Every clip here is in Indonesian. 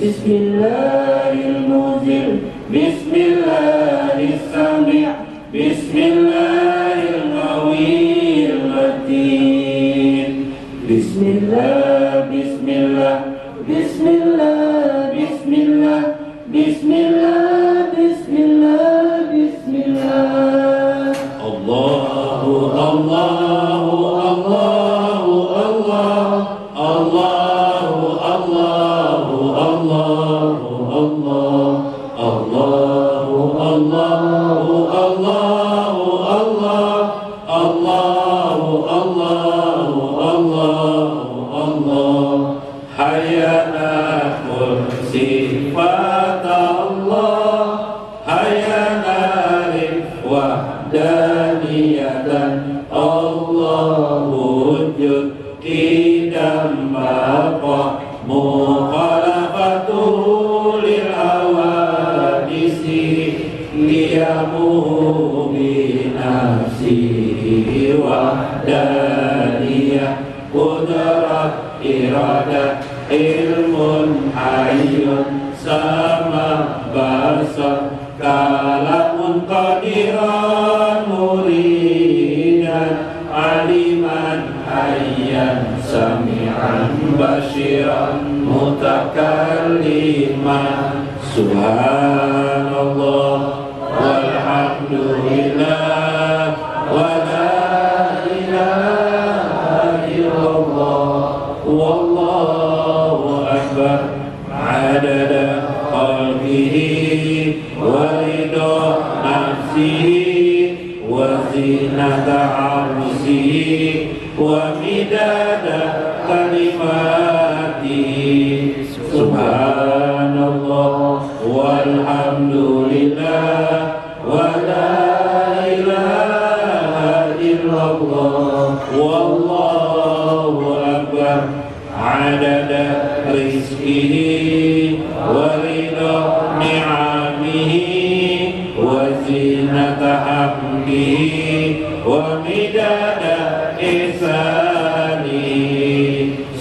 Bismillahirrahmanirrahim. Bismillahis-sami' Bismillahil-qawiyil-matin. Bismillah, Bismillah, Bismillah, Bismillah, Bismillah, Bismillah, Bismillah. Allahu, Allahu, Allahu, Allah, Allahu, Allahu, Allahu, Allah, Allahu, Allahu, Allahu, Allah, Allahu, Allahu, Allahu, Allah. Hayana kul sifat Allah, hayana wahdaniyatan Allah wujud qidam baqa mukhalafatuhu lil awadisi liyamu bi nafsihi wahdaniyah qudrah iradah ilmun hayyun sama basar kalamun qadiran muridan aliman hayyan sami'an basyiran mutakalliman. Subhanallah walhamdulillah wa la ilaha illallah wallahu akbar adada qalbihi wa ridha nafsihi wa zinata arsihi wa midada kalimatihi. Subhanallah walhamdulillah wa la ilaha illallah wallahu akbar adada rizqihi wa ridha ni'amihi wa zinata hamdihi wa midada ihsanihi.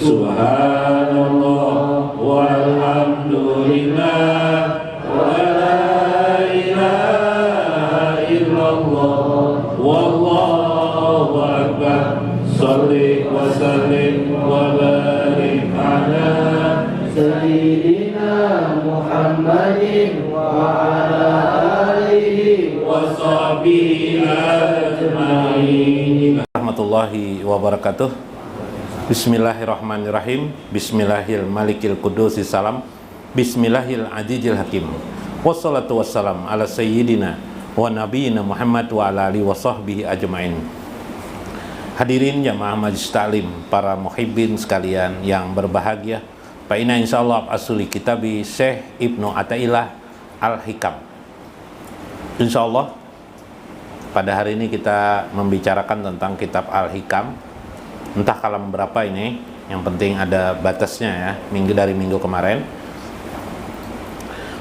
Subhanallah walhamdulillah wa la ilaha illallah wallahu akbar. Shalli wa sallim wa barik ala Sayyidina Muhammadin wa ala alihi wa sahbihi ajma'in. Rahmatullahi wabarakatuh. Bismillahirrahmanirrahim. Bismillahil malikil qudusis salam. Bismillahil azizil hakim. Wassalatu wassalam ala sayyidina wa nabiyina Muhammad wa ala alihi wa sahbihi ajma'in. Hadirin jamaah Majelis Ta'lim, para muhibbin sekalian yang berbahagia. Fa inna insyaallah asuli kitabi Syekh Ibnu Athaillah Al-Hikam. Insyaallah pada hari ini kita membicarakan tentang kitab Al-Hikam. Entah kalam berapa ini, yang penting ada batasnya ya, dari minggu kemarin.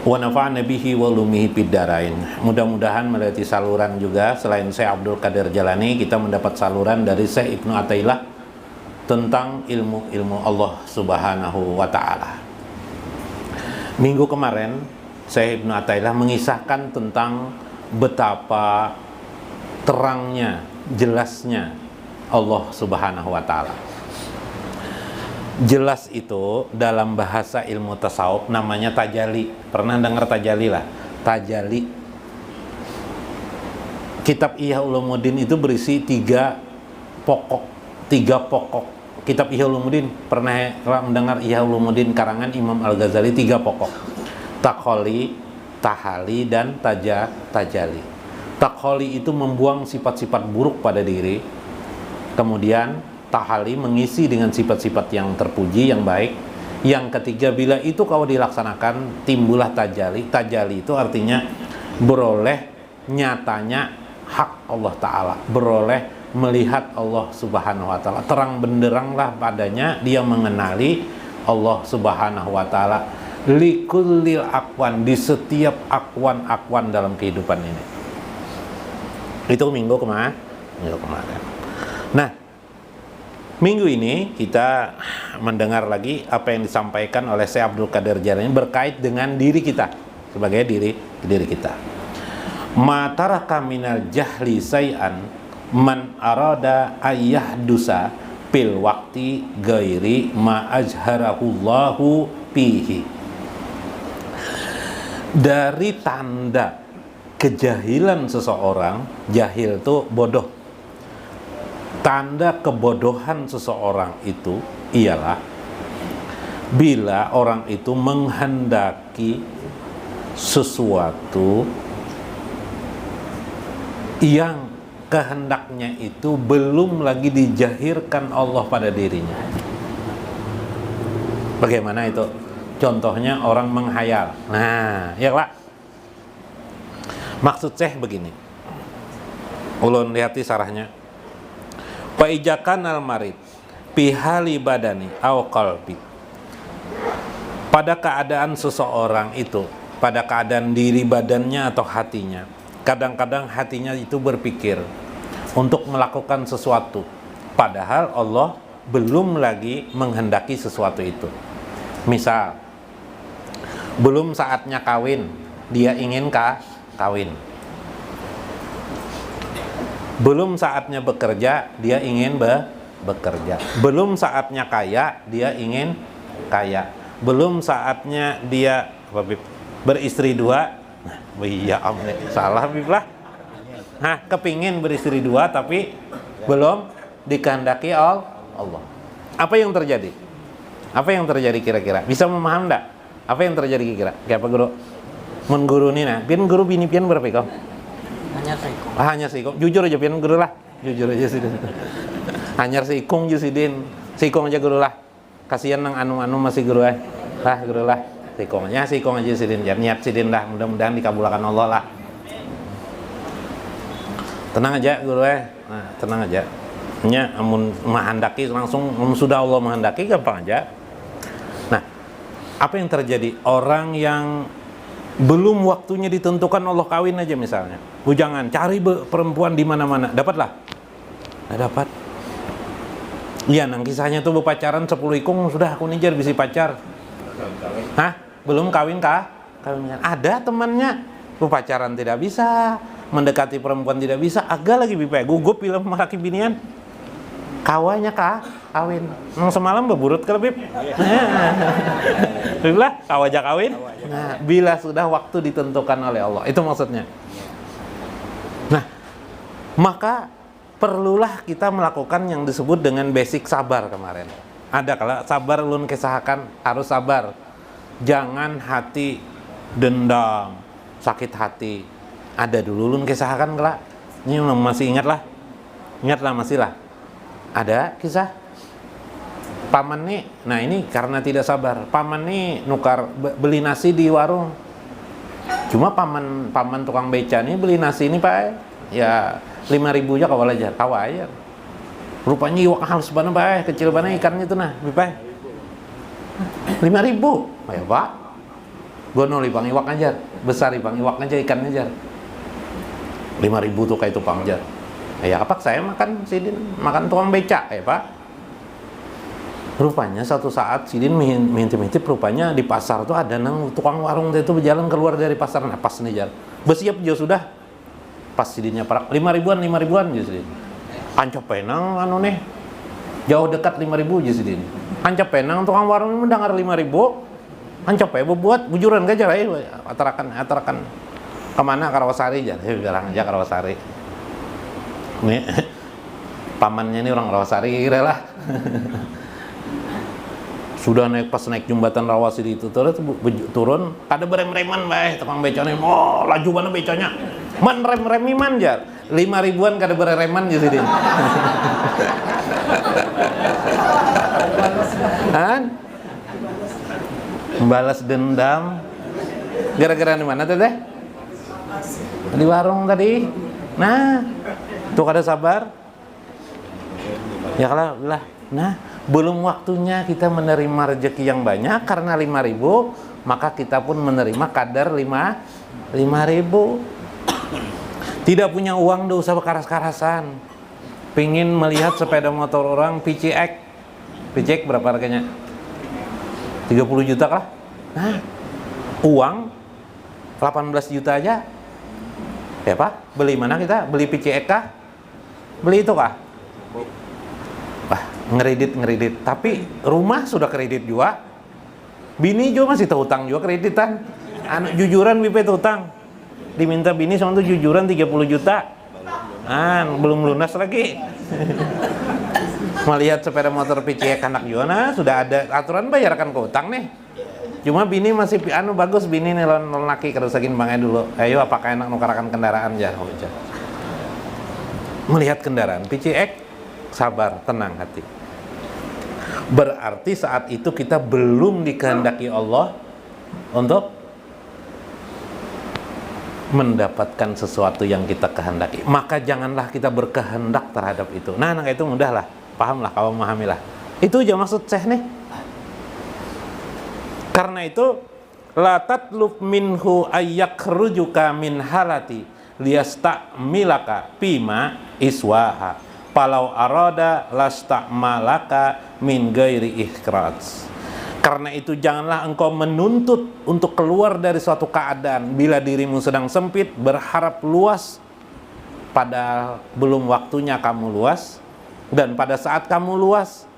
Wa nafa'ana bihi wa lumihi fid darain. Mudah-mudahan melalui saluran juga selain Syekh Abdul Qadir Jalani, kita mendapat saluran dari Syekh Ibnu Athaillah tentang ilmu-ilmu Allah Subhanahu wa taala. Minggu kemarin Syekh Ibnu Athaillah mengisahkan tentang betapa terangnya, jelasnya Allah Subhanahu wa taala. Jelas itu dalam bahasa ilmu tasawuf namanya tajali. Pernah dengar tajali lah? Tajali. Kitab Ihya Ulumuddin itu berisi tiga pokok. Kitab Ihya Ulumuddin, pernah mendengar Ihya Ulumuddin karangan Imam Al-Ghazali, tiga pokok. Takholi, tahali, dan tajali. Takholi itu membuang sifat-sifat buruk pada diri. Kemudian tahali mengisi dengan sifat-sifat yang terpuji, yang baik. Yang ketiga, bila itu kalau dilaksanakan timbullah tajali. Tajali itu artinya beroleh nyatanya hak Allah Ta'ala, beroleh melihat Allah Subhanahu wa Ta'ala, terang benderanglah padanya dia mengenali Allah Subhanahu wa Ta'ala likullil akwan, di setiap akwan-akwan dalam kehidupan ini. Itu minggu kemarin. Nah, minggu ini kita mendengar lagi apa yang disampaikan oleh Syekh Abdul Qadir Jalani berkait dengan diri kita. sebagai diri kita. Ma taraka minal jahli say'an man arada ayyahdusa fil waqti ghairi ma ajharahullahu fihi. Dari tanda kejahilan seseorang, jahil itu bodoh. Tanda kebodohan seseorang itu ialah bila orang itu menghendaki sesuatu yang kehendaknya itu belum lagi dijahirkan Allah pada dirinya. Bagaimana itu? Contohnya orang menghayal. Nah, ya Pak. Maksud saya begini. Ulun lihati sarahnya. Fa ijakan al-marid pihali badani aw qalbi. Pada keadaan seseorang itu, pada keadaan diri badannya atau hatinya, kadang-kadang hatinya itu berpikir untuk melakukan sesuatu, padahal Allah belum lagi menghendaki sesuatu itu. Misal, belum saatnya kawin, dia ingin kawin. Belum saatnya bekerja, dia ingin bekerja. Belum saatnya kaya, dia ingin kaya. Belum saatnya dia beristri dua. Nah, iya salah Bib lah. Nah, kepingin beristri dua tapi belum dikehendaki Allah. Apa yang terjadi? Apa yang terjadi kira-kira? Bisa memaham enggak? Apa yang terjadi kira-kira? Kayak apa guru? Mun guru ni nah, pian guru bini pian berapa kau? Hanya seikung. Hanya seikung. Jujur aja pian guru lah. Jujur aja sih. Hanya seikung je sidin. Seikung aja guru lah. Kasihan nang anu-anu masih guru lah guru lah. Seikungnya seikung aja sidin. Jangan niat sidin lah. Mudah-mudahan dikabulkan Allah lah. Tenang aja guru nah, tenang aja. Nya amun menghendaki langsung sudah Allah menghendaki gampang aja. Nah, apa yang terjadi? Orang yang belum waktunya ditentukan Allah kawin aja misalnya. Bujangan cari perempuan di mana-mana, dapatlah. Nggak dapat. Iya, nang kisahnya tuh berpacaran 10 ikung sudah aku nijar bisa pacar. Hah? Belum kawin kah? Kawinnya. Ada temannya berpacaran tidak bisa, mendekati perempuan tidak bisa, agak lagi bipa gugup film laki binian. Kawanya kawin. Nang semalam beburut ke Bib. Bib lah, kawaja kawin. Nah, bila sudah waktu ditentukan oleh Allah, itu maksudnya. Nah, maka perlulah kita melakukan yang disebut dengan basic sabar kemarin. Ada kalau sabar ulun kesahakan harus sabar. Jangan hati dendam, sakit hati. Ada dulu ulun kesahakan kelak. Ini masih ingatlah masih lah. Ada kisah paman nih. Nah ini karena tidak sabar. Paman nih nukar beli nasi di warung. Cuma paman tukang beca nih beli nasi ini Pak. Ya 5.000 aja kawa aja. Rupanya iwak halus banget Pak, kecil banget ikannya itu nah, Pak. 5.000. Ayo Pak. Gono bang iwak aja. Besar bang iwak aja ikannya aja. 5.000 tuh kayak itu pang aja. Ya apa saya makan sidin makan tukang beca Pak. Rupanya satu saat sidin mintip-mintip rupanya di pasar tuh ada nang tukang warung itu berjalan keluar dari pasar nah pas nih jalan. Bersiap juga sudah. Pas sidinnya parak 5.000-an aja sidin. Ancap penang anu nih. Jauh dekat 5.000 aja sidin. Ancap penang tukang warung ini mendengar 5.000. Ancap buat bujuran gajah atarakan kemana Karawasari aja. Bilang aja Karawasari. Nih, pamannya ini orang Rawasari kira lah. Sudah pas naik jembatan Rawasari itu turun, ada berem-reman baik tukang becanya. Oh, laju banget becanya. Man rem-remi manjar. 5.000-an kada bereman jadi dia. Balas dendam. Gara-gara di mana Teteh? Di warung tadi. Nah, tuh kada sabar. Ya kalau lah. Nah, belum waktunya kita menerima rezeki yang banyak karena 5.000, maka kita pun menerima kadar 5.000. Tidak punya uang enggak usah keras-karasan. Pingin melihat sepeda motor orang PCX. PCX berapa harganya? 30 juta kah? Nah, uang 18 juta aja. Ya Pak, beli mana kita? Beli PCX kah? Beli itu kah? Wah, ngeredit. Tapi rumah sudah kredit juga. Bini juga masih hutang juga kreditan. Jujuran BP hutang. Diminta bini sama tuh jujuran 30 juta. Belum lunas lagi. Melihat sepeda motor PCX anak juga, sudah ada aturan bayarkan ke utang nih. Cuma bini masih bagus, bini nih lon laki kerusakin bangnya dulu. Ayo apakah enak nukarakan kendaraan ya? Melihat kendaraan PCX, sabar, tenang hati. Berarti saat itu kita belum dikehendaki Allah untuk mendapatkan sesuatu yang kita kehendaki. Maka janganlah kita berkehendak terhadap itu. Nah, itu mudahlah, pahamlah, kalau memahamilah. Itu aja maksud Syekh nih. Karena itu la tatlub minhu ayyakhrujuka min halati liyastamilaka pima iswaha palau arada lastamalaka min ghairi ikhraj. Karena itu janganlah engkau menuntut untuk keluar dari suatu keadaan bila dirimu sedang sempit, berharap luas padahal belum waktunya kamu luas, dan pada saat kamu luas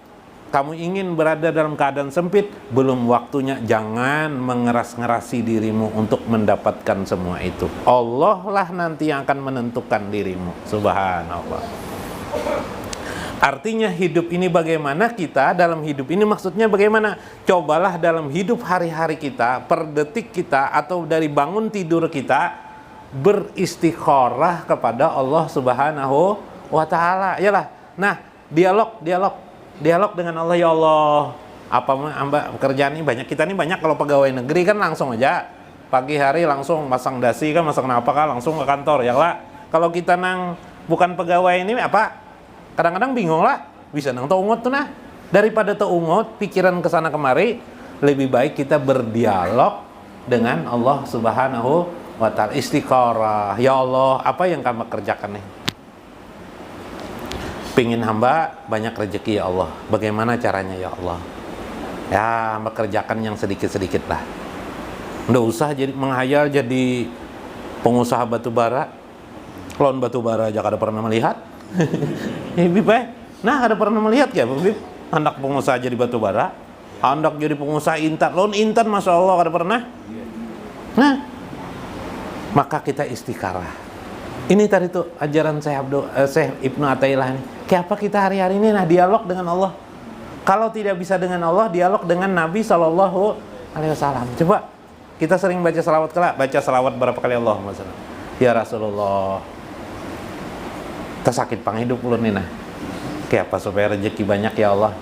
kamu ingin berada dalam keadaan sempit, belum waktunya. Jangan mengeras-ngerasi dirimu untuk mendapatkan semua itu. Allah lah nanti yang akan menentukan dirimu. Subhanallah. Artinya hidup ini bagaimana kita dalam hidup ini, maksudnya bagaimana? Cobalah dalam hidup hari-hari kita, per detik kita, atau dari bangun tidur kita, beristikharah kepada Allah Subhanahu wa ta'ala. Yalah. Nah, dialog dengan Allah. Ya Allah, apa pekerjaan ini banyak, kita ini banyak. Kalau pegawai negeri kan langsung aja pagi hari langsung masang dasi kan, masang apa kan, langsung ke kantor ya lah. Kalau kita bukan pegawai ini apa, kadang-kadang bingung lah, bisa taungot tuh nah. Daripada taungot pikiran kesana kemari, lebih baik kita berdialog dengan Allah Subhanahu wa ta'ala. Istikharah. Ya Allah, apa yang kamu kerjakan nih? Pingin hamba banyak rezeki ya Allah. Bagaimana caranya ya Allah? Ya, hamba kerjakan yang sedikit-sedikit lah. Nggak usah jadi menghayal jadi pengusaha batu bara. Klon batu bara aja kada pernah melihat. Nah, ada pernah melihat ya, Bib? Hendak pengusaha jadi batu bara, hendak jadi pengusaha intan. Lon intan, masya Allah, kada pernah. Nah, maka kita istikharah. Ini tadi tuh ajaran Syekh Ibnu Athaillah nih. Kayak apa kita hari-hari ini? Nah, dialog dengan Allah. Kalau tidak bisa dengan Allah, dialog dengan Nabi Sallallahu Alaihi Wasallam. Coba kita sering baca salawat baca salawat berapa kali Allahumma shalli. Ya Rasulullah, kita sakit panghidup ulun nih nah. Kayak apa supaya rezeki banyak ya Allah?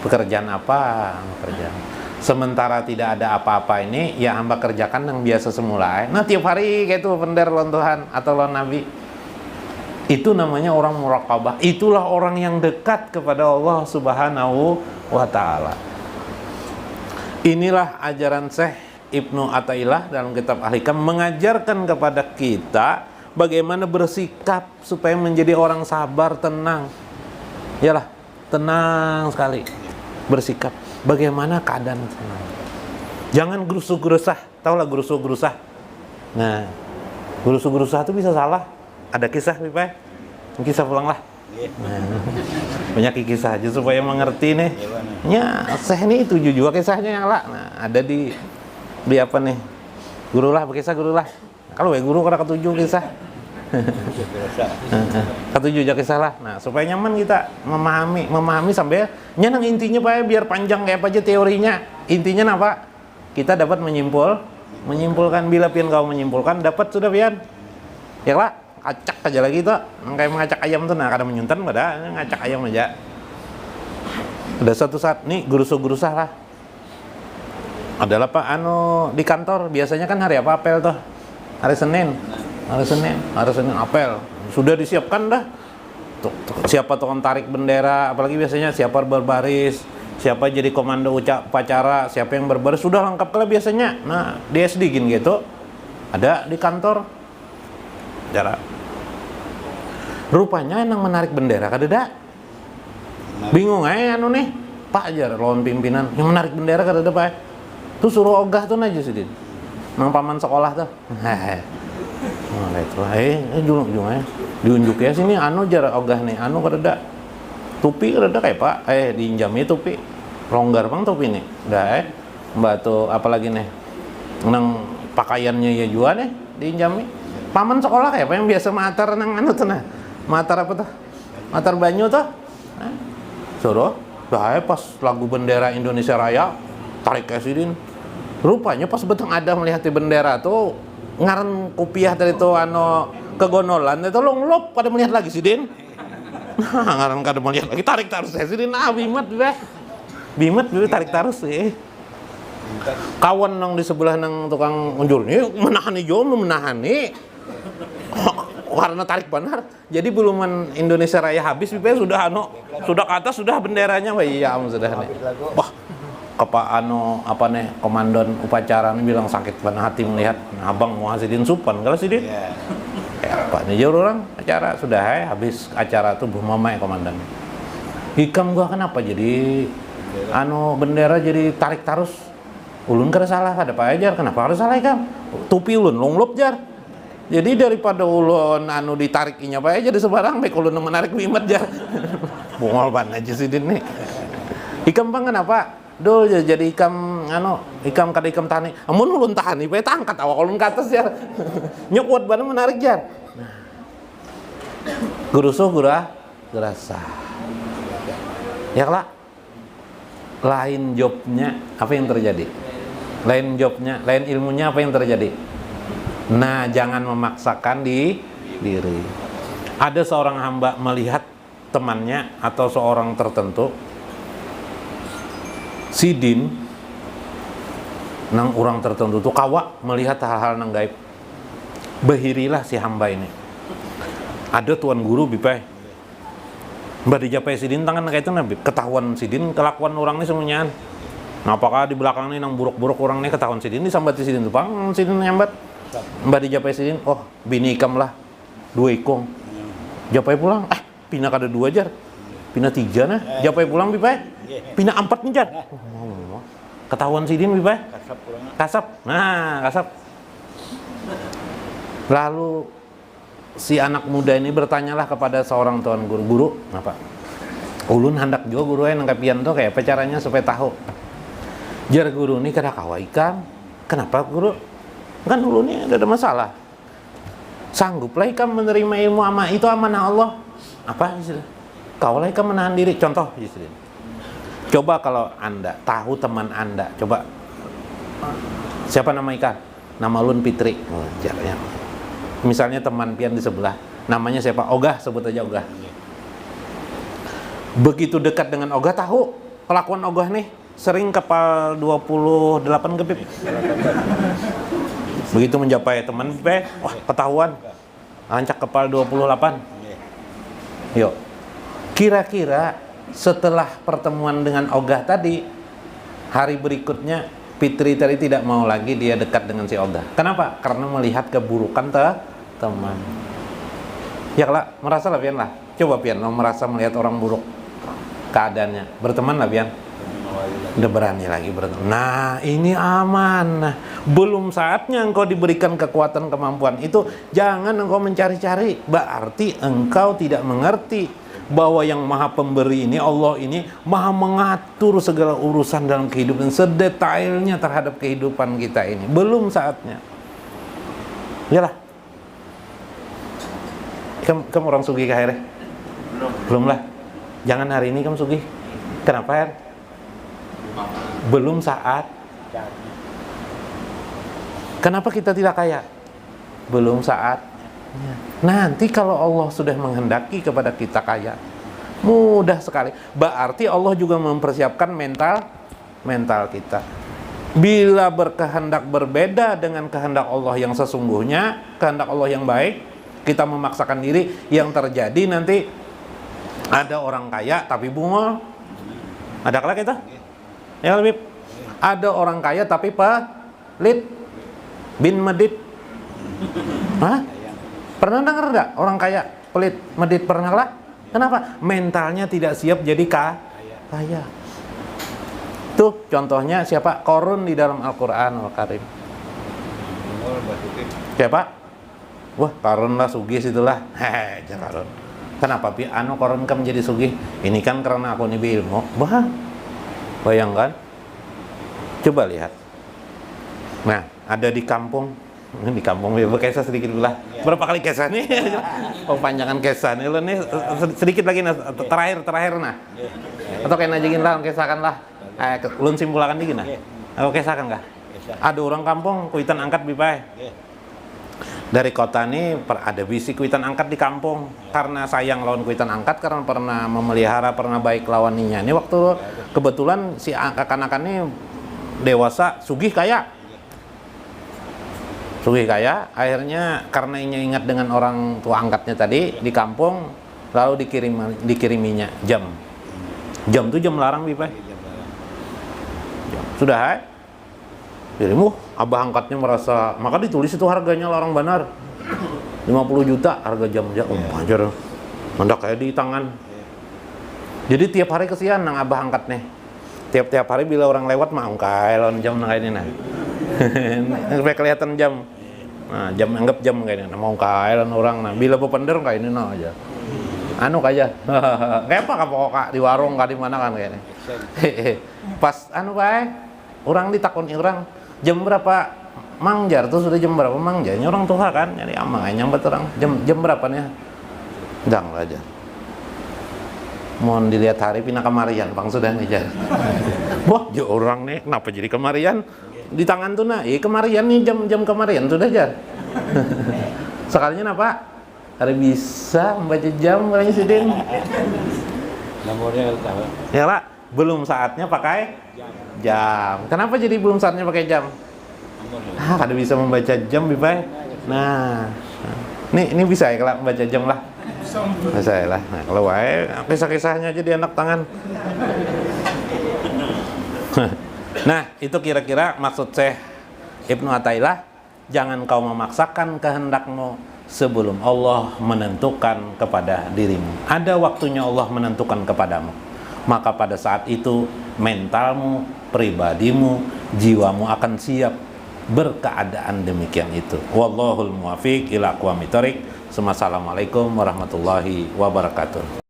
Pekerjaan apa? Pekerjaan. Sementara tidak ada apa-apa ini, ya hamba kerjakan yang biasa semula. Nah, tiap hari kayak itu bender lawan Tuhan atau lawan Nabi. Itu namanya orang muraqabah. Itulah orang yang dekat kepada Allah Subhanahu wa ta'ala. Inilah ajaran Syekh Ibnu Athaillah dalam kitab Al-Hikam, mengajarkan kepada kita bagaimana bersikap supaya menjadi orang sabar, tenang. Yalah, tenang sekali bersikap. Bagaimana keadaan tenang. Jangan gerusuh-gerusah. Tahu lah gerusuh-gerusah. Nah, gerusuh-gerusah itu bisa salah. Ada kisah, Pipai? Kisah pulang lah. Nah, banyak kisah aja supaya mengerti nih. Ya, Syekh ini itu juga kisahnya yang lah. Nah, ada di apa nih? Guru lah, berkisah guru lah. Kalau guru kada ketujuh kisah. Ketujuh aja kisah lah. Nah, supaya nyaman kita memahami sampai nyenang intinya Pak, biar panjang kayak apa aja teorinya. Intinya apa? Kita dapat menyimpulkan. Bila pian kau menyimpulkan, dapat sudah pian. Ya lah, acak aja lagi tuh. Kayak mengacak ayam tuh, nah kada menyuntan pada ngacak ayam aja. Ada satu saat nih gurusah lah. Adalah Pak di kantor biasanya kan hari apa apel tuh? Hari Senin apel. Sudah disiapkan dah. Siapa tukang tarik bendera, apalagi biasanya siapa berbaris, siapa jadi komando upacara, siapa yang berbaris, sudah lengkap lah biasanya. Nah, di SD gitu. Ada di kantor. Jarak. Rupanya yang menarik bendera kadeda. Bingung nih. Pak aja lawan pimpinan yang menarik bendera kadeda Pak. Tuh suruh ogah tuh aja sedih. Nang paman sekolah tuh. Oh, itu. Ujung-ujungnya diunjuk ya sini anu jar ogah nih, anu kereda. Tupi kereda kayak Pak. Diinjami tupi. Longgar bang tupi nih. Udah Mbak tuh apalagi nih. Nang pakaiannya ya juga nih diinjami. Paman sekolah kayak apa yang biasa matar nang anu tuh nah. Matar apa tuh? Matar banyu tuh. Suruh. Dah pas lagu bendera Indonesia Raya tarik ke sidin. Rupanya pas beteng ada melihat di bendera tuh ngaran kupiah dari tuh anu kegonolan itu longlop pada melihat lagi sidin. Nah, ngaran kada melihat lagi tarik tarus sidin bimat beh. Bimat beh tarik tarus sih. Kawan nang di sebelah nang tukang unjur nih menahan ijo menahan nih. Karena tarik benar. Jadi buluman Indonesia Raya habis beh sudah sudah ke atas sudah benderanya iya sudah nih. Wah, apa nih komandan upacara nih bilang sakit banget hati melihat abang mau hasilin supan kalau sidin. Pak nih jauh orang acara sudah habis acara tuh bu mama komandan. Hikam gua kenapa jadi bendera jadi tarik tarus. Ulun kada salah ada Pak Ajar kenapa harus salah Hikam? Tupi ulun longlop jar. Jadi daripada ulun ditarikinya Pak Ajar di sebarang baik ulun menarik wimet jar. Bungol ban aja sidin nih. Hikam bang kenapa? Dul jadi ikam kada ikam tani. Amun ulun tani bae tangkat awak ulun ke atas jar. Nyekuat bana menarik jar. Nah. Gurusuh gerasa. Ya lah. Lain jobnya apa yang terjadi? Lain jobnya, lain ilmunya apa yang terjadi? Nah, jangan memaksakan diri. Ada seorang hamba melihat temannya atau seorang tertentu sidin nang orang tertentu tuh kawa melihat hal-hal nang gaib. Behirilah si hamba ini. Ada tuan guru bipai. Mbak dijapai sidin tangan kayak itu nabi ketahuan sidin kelakuan orang ini semuanya. Nah, apakah di belakang ini nang buruk-buruk orang ini ketahuan sidin disambati sidin tuh bang sidin nyambat. Mbak dijapai sidin, oh bini ikam lah 2 ikong. Japai pulang, pina kada 2 jar. Pina 3 nah. Japai pulang bipai. Pina 4 nih jar. Ketahuan sidin bipai. Kasap. Nah, kasap. Lalu si anak muda ini bertanyalah kepada seorang tuan guru, apa? Ulun hendak juga guru nangkapian tuh kayak apa caranya supaya tahu. Jar guru ini kada kawa ikam. Kenapa guru? Kan ulun ini ada masalah. Sangguplah ikam menerima ilmu itu amanah Allah. Apa istilah? Kaulah ikam menahan diri. Contoh istilah. Coba kalau Anda tahu teman Anda, coba siapa nama ikan? Nama ulun Fitri. Oh, jarnya. Misalnya teman pian di sebelah, namanya siapa? Ogah, sebut aja Ogah. Begitu dekat dengan Ogah, tahu kelakuan Ogah nih, sering kepal 28 gebib. Begitu mencapai teman, wah ketahuan, ancak kepal 28. Yuk, kira-kira setelah pertemuan dengan Ogah tadi, hari berikutnya Fitri tadi tidak mau lagi dia dekat dengan si Ogah. Kenapa? Karena melihat keburukan teman. Ya lah, merasa lah pian lah. Coba pian, merasa melihat orang buruk keadaannya. Berteman lah pian. Udah berani lagi berteman. Nah, ini aman. Nah, belum saatnya engkau diberikan kekuatan kemampuan itu. Jangan engkau mencari-cari. Berarti engkau tidak mengerti bahwa yang maha pemberi ini, Allah ini maha mengatur segala urusan dalam kehidupan sedetailnya terhadap kehidupan kita ini. Belum saatnya. Yalah. Kamu orang sugih ke akhirnya? Belum lah. Jangan hari ini kamu sugih. Kenapa Her? Belum saat. Kenapa kita tidak kaya? Belum saat. Nanti kalau Allah sudah menghendaki kepada kita kaya, mudah sekali. Berarti Allah juga mempersiapkan mental kita. Bila berkehendak berbeda dengan kehendak Allah yang sesungguhnya, kehendak Allah yang baik, kita memaksakan diri, yang terjadi nanti ada orang kaya tapi bungol. Ada kelak kita? Ya lebih. Ada orang kaya tapi pelit. Bin medit. Hah? Pernah dengar enggak orang kaya pelit medit? Pernah lah? Kenapa? Mentalnya tidak siap jadi kaya. Tuh contohnya siapa? Qarun di dalam Al-Qur'an Al-Karim. Siapa? Wah, karun lah sugih situlah. Hehe, karun. Kenapa pi anu koron kam jadi sugih? Ini kan karena aku nibi ilmu. Bah. Bayangkan. Coba lihat. Nah, ada di kampung. Di kampung ya kisah sedikit lah. Berapa kali kisah nih? Panjangan kisah nih lo nih sedikit lagi nah, terakhir nah. Atau kayak najingin lah, kisahkan lah. Ulun simpulakan dikit nah. Aku kisahkan kah? Ada orang kampung kuitan angkat bipai. Dari kota nih ada bisi kuitan angkat di kampung karena sayang lawan kuitan angkat karena pernah memelihara pernah baik lawan ninya. Ini waktu kebetulan si anak-anak ini dewasa sugih kaya. Sugih kaya, akhirnya karena ingat dengan orang tua angkatnya tadi di kampung, lalu dikiriminya jam. Jam itu jam larang bipai. Sudah, kirimu abah angkatnya merasa, maka ditulis itu harganya larang benar. 50 juta harga jamnya. Anjir. Mendak kayak di tangan. Jadi tiap hari kesian nang abah angkat nih. Tiap hari bila orang lewat mah angkai lawan jam kayak ini nah. Sampai kelihatan jam. Nah, jam anggap jam kayak ini. Mau kailan orang nah. Bila bepender kayak ini nah aja. Anu kayak kayak apa pokok di warung kah di mana kan kayak ini. Pas anu bae orang ditakoni orang jam berapa mangjar tuh sudah jam berapa mangjanya orang tua kan jadi amang nyambat orang jam berapa nih dang aja mohon dilihat hari pindah kemarian bang sudah nih wah ya orang nih kenapa jadi kemarian di tangan tuh nah kemarian nih jam kemarian sudah aja sekalinya apa hari bisa membaca jam kayaknya sidin nomornya tahu ya lah belum saatnya pakai jam. Kenapa jadi belum saatnya pakai jam? Kada bisa membaca jam bipai. Nah, ini bisa ya kalau membaca jam lah. Bisa ya lah. Nah, kalau wae kisah-kisahnya jadi anak tangan. Nah, itu kira-kira maksud Syekh Ibnu Athaillah, jangan kau memaksakan kehendakmu sebelum Allah menentukan kepada dirimu. Ada waktunya Allah menentukan kepadamu. Maka pada saat itu mentalmu, pribadimu, jiwamu akan siap berkeadaan demikian itu. Wallahul muwaffiq ila aqwamit thoriq. Assalamualaikum warahmatullahi wabarakatuh.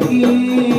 salikin